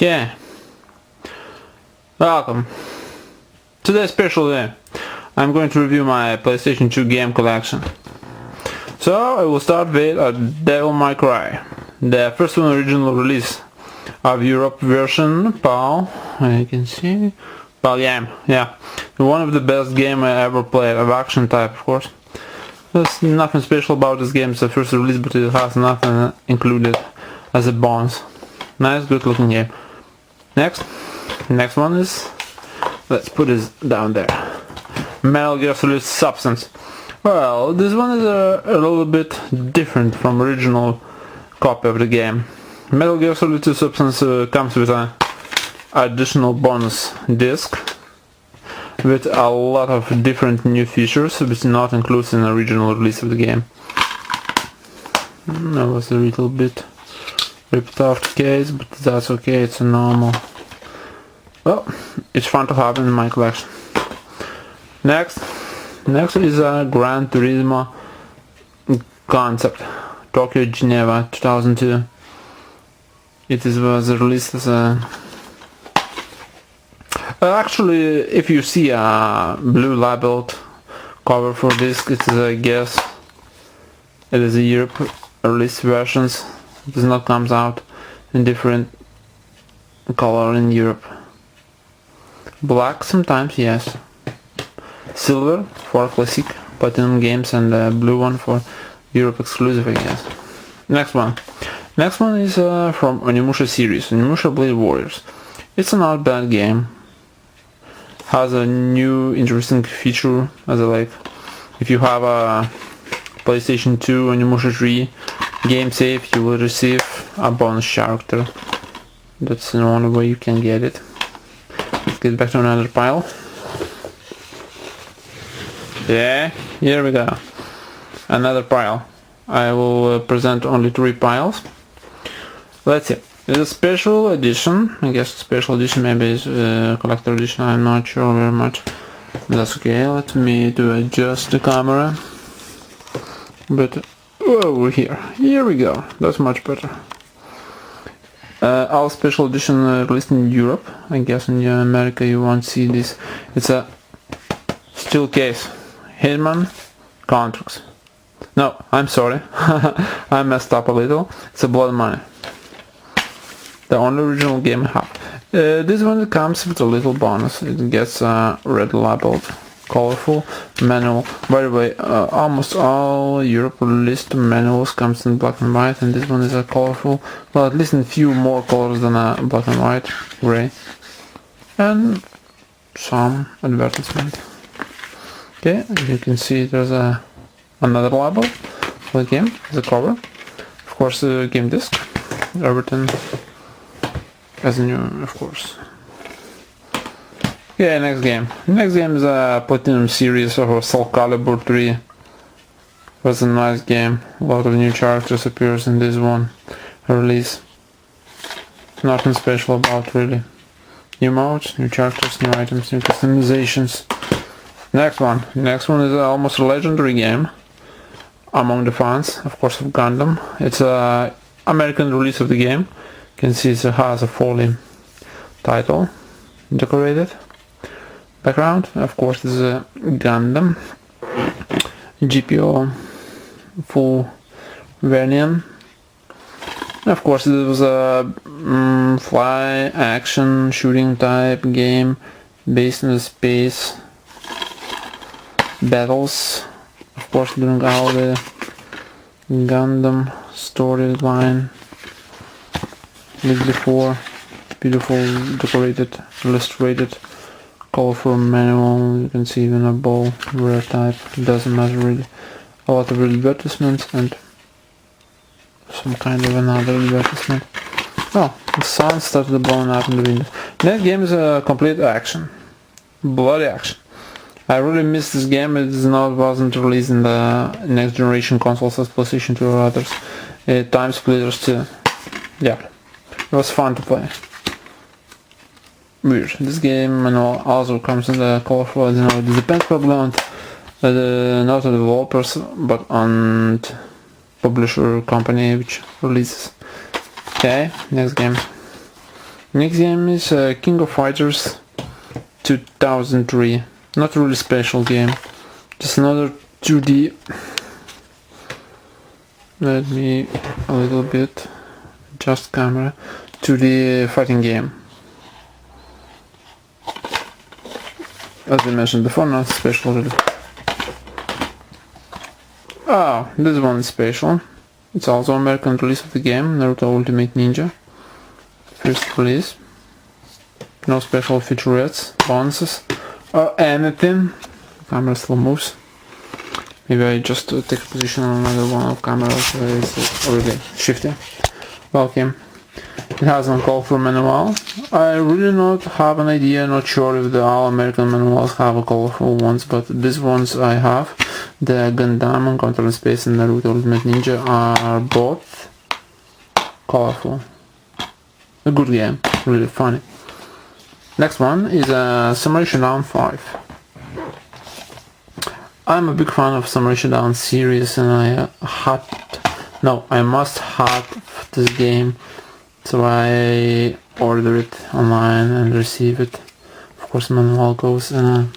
Okay, welcome. Today's special day. I'm going to review my PlayStation 2 game collection. So I will start with Devil May Cry, the first one original release of Europe version, PAL, you can see, PAL game, yeah. One of the best game I ever played, of action type of course. There's nothing special about this game, it's the first release, but it has nothing included as a bonus. Nice, good looking game. Next one is, let's put this down there, Metal Gear Solid Substance. Well, this one is a little bit different from original copy of the game. Metal Gear Solid 2 Substance comes with an additional bonus disc with a lot of different new features which not included in the original release of the game. That was a little bit ripped off the case, but that's okay, it's a normal. Well, it's fun to have in my collection. Next is a Gran Turismo concept, Tokyo Geneva 2002. It was released as a... actually, if you see a blue labeled cover for this, it is, I guess, it is a Europe release versions. It does not comes out in different color in Europe. Black sometimes, yes. Silver for classic platinum games, and the blue one for Europe exclusive, I guess. Next one is from Onimusha series, Onimusha Blade Warriors. It's a not bad game. Has a new interesting feature, as I like. If you have a PlayStation 2 Onimusha 3 game save, you will receive a bonus character. That's the only way you can get it. Let's get back to another pile. Yeah, here we go. Another pile. I will present only 3 piles. Let's see. It's a special edition. I guess special edition, maybe it's collector edition. I'm not sure very much. That's okay. Let me adjust the camera. But over here we go. That's much better. Our special edition released in Europe. I guess in America you won't see this. It's a steel case. Hitman Contracts. No, I'm sorry. I messed up a little. It's a Blood Money. The only original game I have. This one comes with a little bonus. It gets a red labeled, colorful manual. By the way, almost all Europe released manuals comes in black and white, and this one is a colorful, well, at least in a few more colors than a black and white, gray, and some advertisement. Okay, you can see there's another label for the game, the cover. Of course, the game disc, everything as new, of course. Okay, next game. Next game is a Platinum series of Soul Calibur 3. It was a nice game. A lot of new characters appears in this one release. Nothing special about really. New modes, new characters, new items, new customizations. Next one is almost a legendary game among the fans, of course, of Gundam. It's a American release of the game. You can see it has a fully title decorated background. Of course, this is a Gundam GPO full variant. Of course, it was a fly action shooting type game based in the space battles, of course, during all the Gundam storyline. Before, beautiful decorated, illustrated, colorful manual. You can see even a ball, rare type. It doesn't matter really. A lot of advertisements and some kind of another advertisement. Oh, the sun started blowing up in the window. That game is a complete action, bloody action. I really missed this game. It wasn't released in the next generation consoles as PlayStation 2 or others. Time Splitters 2. Yeah, it was fun to play. Weird. This game also comes in the colorful. I don't know. It depends probably on not on developers, but on publisher company which releases. Okay, next game. Next game is King of Fighters 2003. Not really special game, just another 2D. Let me a little bit adjust camera. 2D fighting game. As I mentioned before, not special really. Oh, this one is special. It's also American release of the game, Naruto Ultimate Ninja. First release. No special featurettes, bonuses, or anything. The camera still moves. Maybe I just take a position on another one of cameras where it's already shifting. Okay. It has an call for manual. I really not have an idea, not sure if the all American manuals have a colorful ones, but these ones I have. The Gundam and Control in Space and Naruto Ultimate Ninja are both colorful. A good game, really funny. Next one is Samurai Shodown 5. I'm a big fan of Samurai Shodown series and I must have this game, so I order it online and receive it. Of course, manual goes in a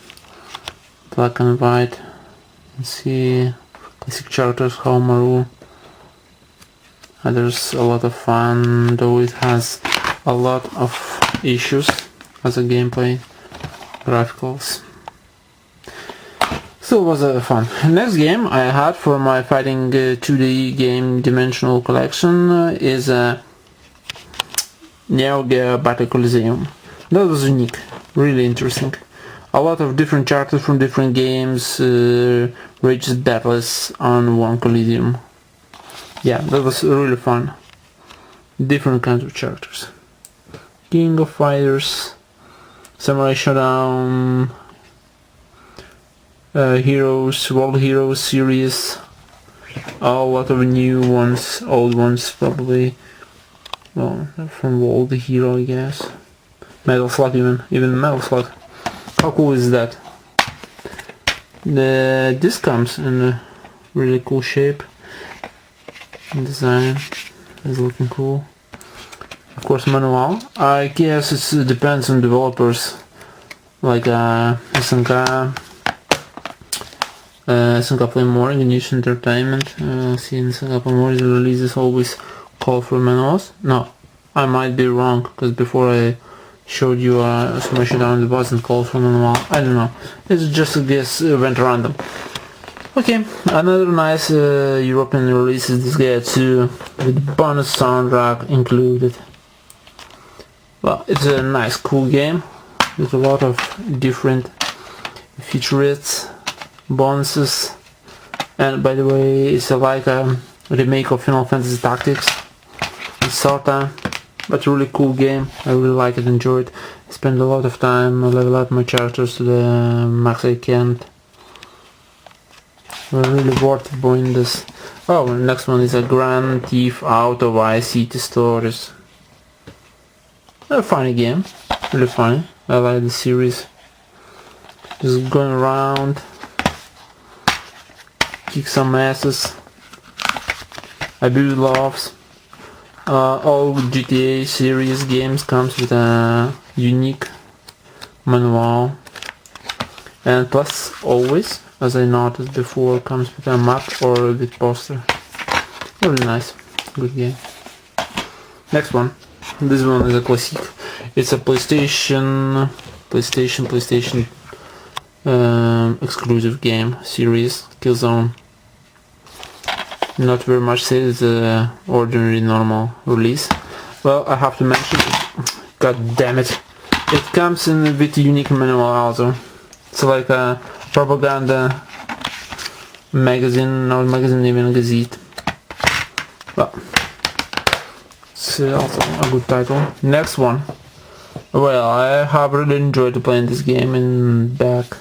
black and white. You see classic characters, Haomaru. There's a lot of fun, though it has a lot of issues as a gameplay, graphicals. Still was fun. Next game I had for my fighting 2D game dimensional collection is Neo Geo Battle Coliseum. That was unique, really interesting. A lot of different characters from different games rages battles on one Coliseum. Yeah, that was really fun. Different kinds of characters. King of Fighters, Samurai Shodown, Heroes, World Heroes series, a lot of new ones, old ones probably, well, from World Hero I guess. Metal Slug even Metal Slug. How cool is that? This comes in a really cool shape. Design is looking cool. Of course, manual. I guess it depends on developers, like SNK Play More, Ignition Entertainment. See, in SNK Play More the releases always call for manuals. No, I might be wrong, because before I showed you Samurai Shodown, it wasn't called for manual. I don't know. It's just a guess, went random. Okay, another nice European release is this guy too, with bonus soundtrack included. Well, it's a nice, cool game with a lot of different featurettes, bonuses, and by the way, it's like a remake of Final Fantasy Tactics. It's sorta, but really cool game. I really like it, enjoy it. I spend a lot of time, level up my characters to the max I can. Really worth buying this. Oh, next one is a Grand Theft Auto Vice City Stories. A funny game, really funny. I like the series. Just going around, kick some asses. I build loves. All GTA series games comes with a unique manual, and plus always, as I noticed before, comes with a map or a bit poster. Really nice, good game. Next one. This one is a classic. It's a PlayStation exclusive game series, Killzone. Not very much said, it's a ordinary normal release. Well, I have to mention it. God damn it. It comes in a bit unique manual also. It's like a propaganda magazine, not magazine, even gazette. Well, it's also a good title. Next one. Well, I have really enjoyed playing this game in back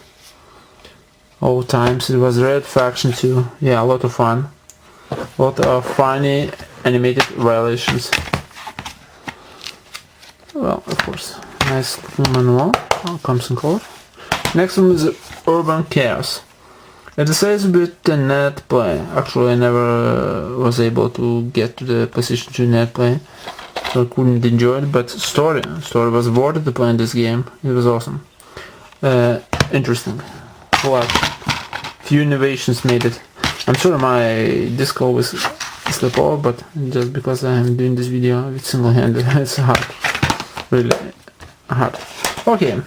old times. It was Red Faction 2. Yeah, a lot of fun. A lot of funny animated violations. Well, of course, nice looking manual. Comes in color. Next one is Urban Chaos. It says with the net play. Actually, I never was able to get to the PlayStation 2 net play. so I couldn't enjoy it, but story was worth it to play in this game. It was awesome. Interesting. What? Few innovations made it. I'm sure my disco will slip off, but just because I'm doing this video with single-handed, it's hard. Really hard. Okay,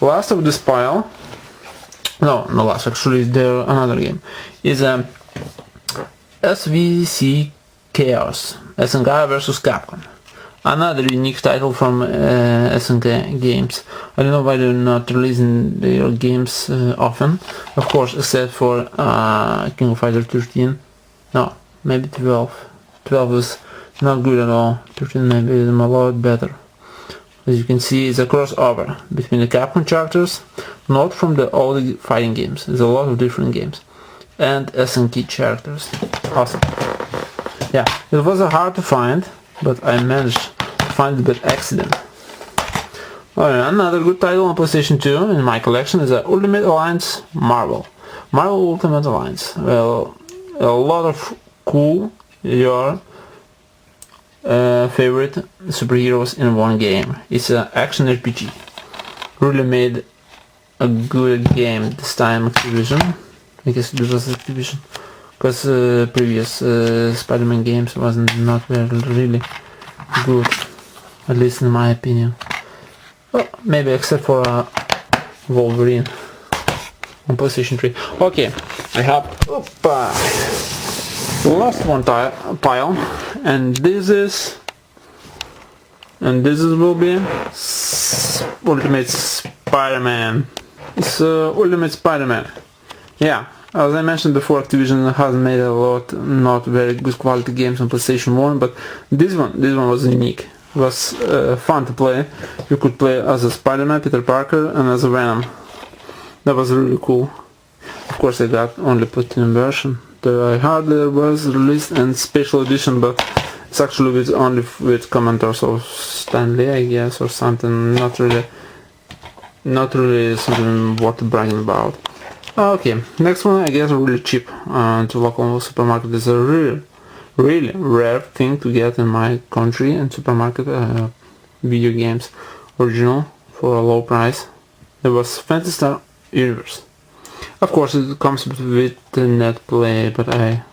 last of this pile. No, last. Actually, there another game is SVC Chaos, SNK vs Capcom. Another unique title from SNK Games. I don't know why they're not releasing their games often. Of course, except for King of Fighters 13. No, maybe 12. 12 was not good at all. 13 maybe is a lot better. As you can see, it's a crossover between the Capcom characters, not from the old fighting games. There's a lot of different games. And SNK characters. Awesome. Yeah, it was hard to find, but I managed to find it by accident. Alright, another good title on PlayStation 2 in my collection is Ultimate Alliance Marvel. Marvel Ultimate Alliance. Well, a lot of cool your favorite superheroes in one game. It's an action RPG. Really made a good game this time. Activision. I guess it was Activision. Because previous Spider-Man games wasn't not really good, at least in my opinion. Well, maybe except for Wolverine on PlayStation 3. Okay, I have the last one pile, and this will be Ultimate Spider-Man. It's Ultimate Spider-Man. Yeah. As I mentioned before, Activision has made a lot not very good quality games on PlayStation 1, but this one was unique. It was fun to play. You could play as a Spider-Man, Peter Parker, and as a Venom. That was really cool. Of course, I got only Platinum version. The hardware was released in special edition, but it's actually only with commentars of Stan Lee, I guess, or something. Not really something worth bragging about. Okay, next one I guess really cheap to local supermarket. Is a really rare thing to get in my country and supermarket video games original for a low price. There was Phantasy Star Universe. Of course it comes with the net play, but I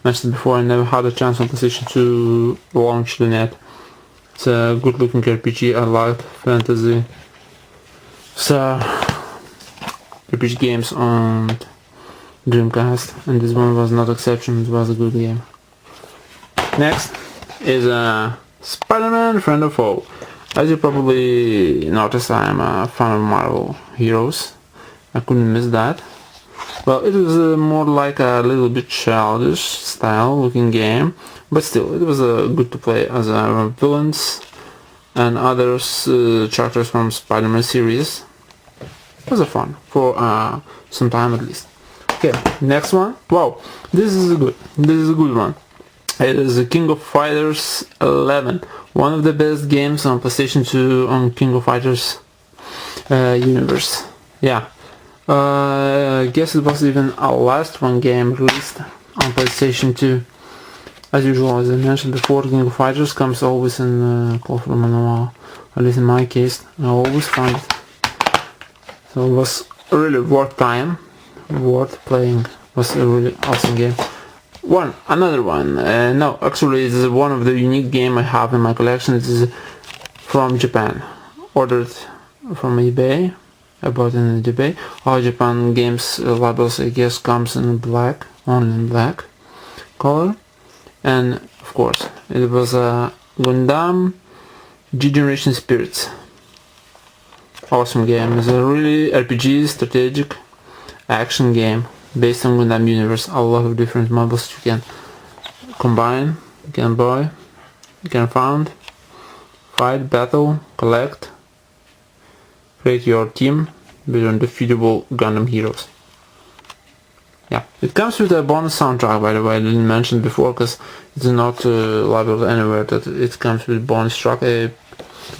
mentioned before I never had a chance on PlayStation to launch the net. It's a good looking RPG. I like fantasy. So RPG games on Dreamcast, and this one was not exception. It was a good game. Next is Spider-Man Friend or Foe. As you probably noticed, I am a fan of Marvel heroes. I couldn't miss that. Well, it was more like a little bit childish style looking game, but still it was good to play as villains and others characters from Spider-Man series. It was fun for some time at least. Okay, next one. Wow, this is a good one. It is King of Fighters 11, one of the best games on PlayStation 2 on King of Fighters universe. Yeah, I guess it was even our last one game released on PlayStation 2. As usual, as I mentioned before, King of Fighters comes always in colorful manual. At least in my case, I always find it. So it was really worth time, worth playing. It was a really awesome game. Another one. No, actually, it's one of the unique game I have in my collection. It is from Japan. Ordered from eBay. I bought it in eBay. All Japan games labels, I guess, comes in black, only in black color. And of course, it was a Gundam G Generation Spirits. Awesome game. It's a really RPG strategic action game based on Gundam universe. A lot of different models you can combine, you can buy, you can find, fight, battle, collect, create your team with undefeatable Gundam heroes. Yeah, it comes with a bonus soundtrack, by the way. I didn't mention before because it's not labeled anywhere that it comes with bonus track. I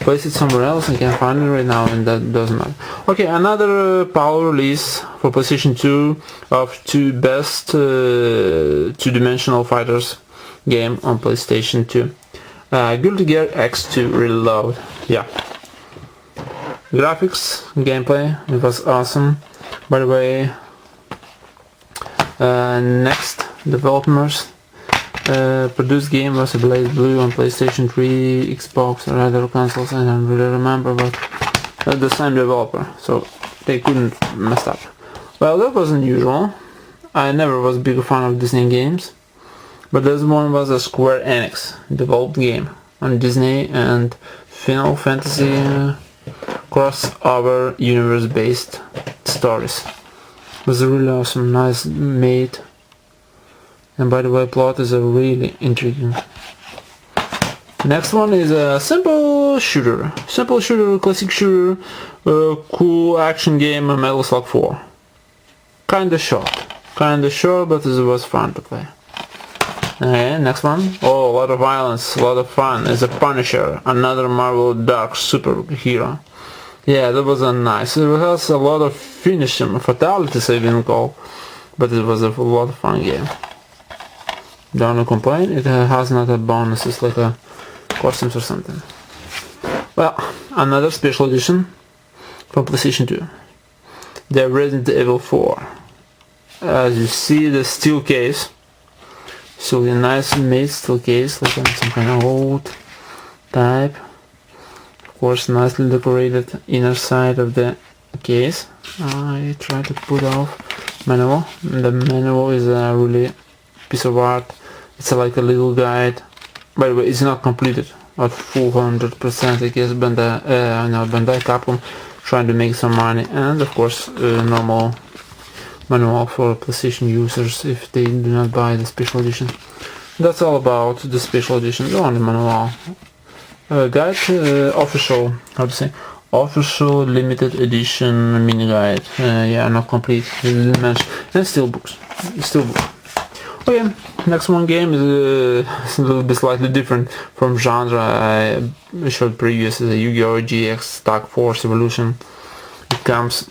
place it somewhere else. I can't find it right now, and that doesn't matter. Okay, another power release for PlayStation 2 of two best two-dimensional fighters game on PlayStation 2. Guilty Gear X2 Reload. Yeah. Graphics, gameplay, it was awesome. By the way, next developers produced game was Blaze Blue on PlayStation 3, Xbox, or other consoles. I don't really remember, but the same developer, so they couldn't mess up. Well, that was unusual. I never was a big fan of Disney games, but this one was a Square Enix developed game on Disney and Final Fantasy crossover universe-based stories. It was really awesome, nice made, and by the way, plot is a really intriguing. Next one is a simple shooter, classic shooter, cool action game, Metal Slug 4. Kinda short, but it was fun to play. Okay, next one. Oh, a lot of violence, a lot of fun. It's a Punisher, another Marvel Dark superhero. Yeah, that was a nice. It has a lot of finishing fatalities, I didn't call, but it was a lot of fun game. Don't complain. It has not a bonuses like a costumes or something. Well, another special edition from PlayStation 2. The Resident Evil 4. As you see, the steel case. So a nice made steel case, like on some kind of old type. Of course, nicely decorated inner side of the case. I try to put off manual. The manual is a really piece of art. It's like a little guide. By the way, it's not completed at full 100%. I guess Bandai Capcom trying to make some money, and of course normal manual for PlayStation users if they do not buy the special edition. That's all about the special edition, the only manual. Guide, official, how to say, official limited edition mini guide. Yeah, not complete, didn't mention. And still books. Okay, next one game is a little bit slightly different from genre. I showed previous is a Yu-Gi-Oh! GX Tag Force Evolution. It comes,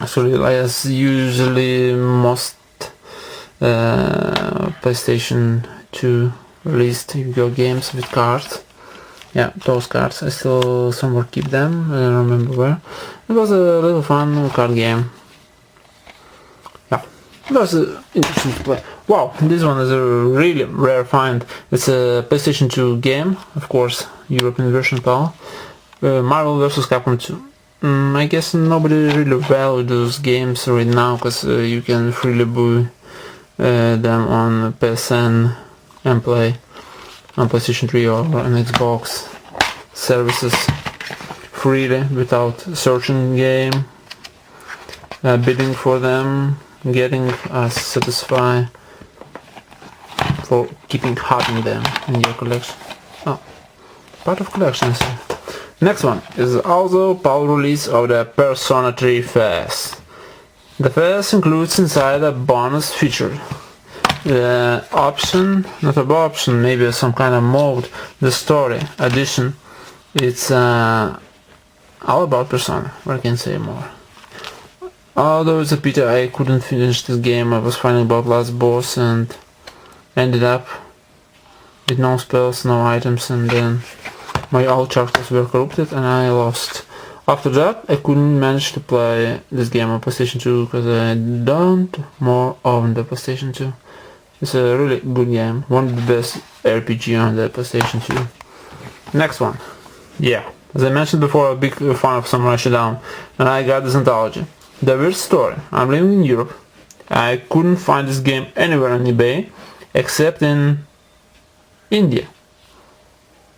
sorry, as usually most PlayStation 2 released Yu-Gi-Oh! Games with cards. Yeah, those cards, I still somewhere keep them, I don't remember where. It was a little fun card game. Yeah, it was interesting to play. Wow, this one is a really rare find. It's a PlayStation 2 game, of course, European version pal. Marvel vs. Capcom 2. I guess nobody really values those games right now, because you can freely buy them on PSN and play on PlayStation 3 or on Xbox services freely without searching game, bidding for them, getting satisfied for having them in your collection. Oh, part of collections. Next one is also PAL release of the Persona 3 FES. The FES includes inside a bonus feature. The option, not a option, maybe some kind of mode, the story edition. It's all about Persona, what I can say more. Although it's a pity I couldn't finish this game. I was fighting about last boss and ended up with no spells, no items, and then my all characters were corrupted and I lost. After that I couldn't manage to play this game on PlayStation 2 because I don't more own the PlayStation 2. It's a really good game, one of the best RPG on the PlayStation 2. Next one. Yeah, as I mentioned before, a big fan of Samurai Shodown, and I got this anthology. The weird story. I'm living in Europe. I couldn't find this game anywhere on eBay except in India.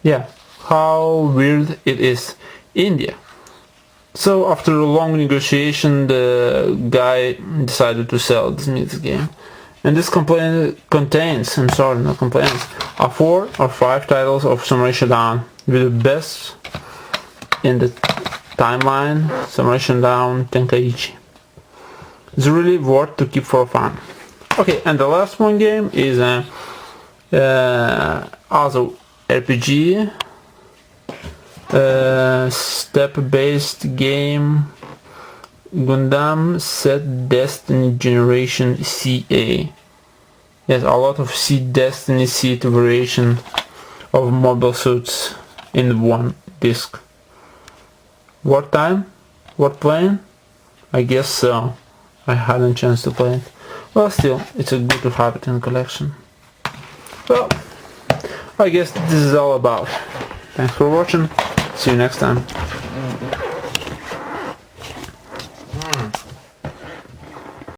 Yeah, how weird it is. India. So after a long negotiation, the guy decided to sell this game. And this contains, I'm sorry, not complaints, 4 or 5 titles of Samurai Shodown with the best in the timeline, Samurai Shodown Tenkaichi. It's really worth to keep for fun. Okay, and the last one game is also RPG, step-based game, Gundam Set Destiny Generation CA. Yes, a lot of C Destiny C variation of Mobile Suits in one disc. Wartime? Worth playing? I guess so. I hadn't chance to play it. Well, still, it's a good to have it in the collection. Well, I guess this is all about. Thanks for watching. See you next time.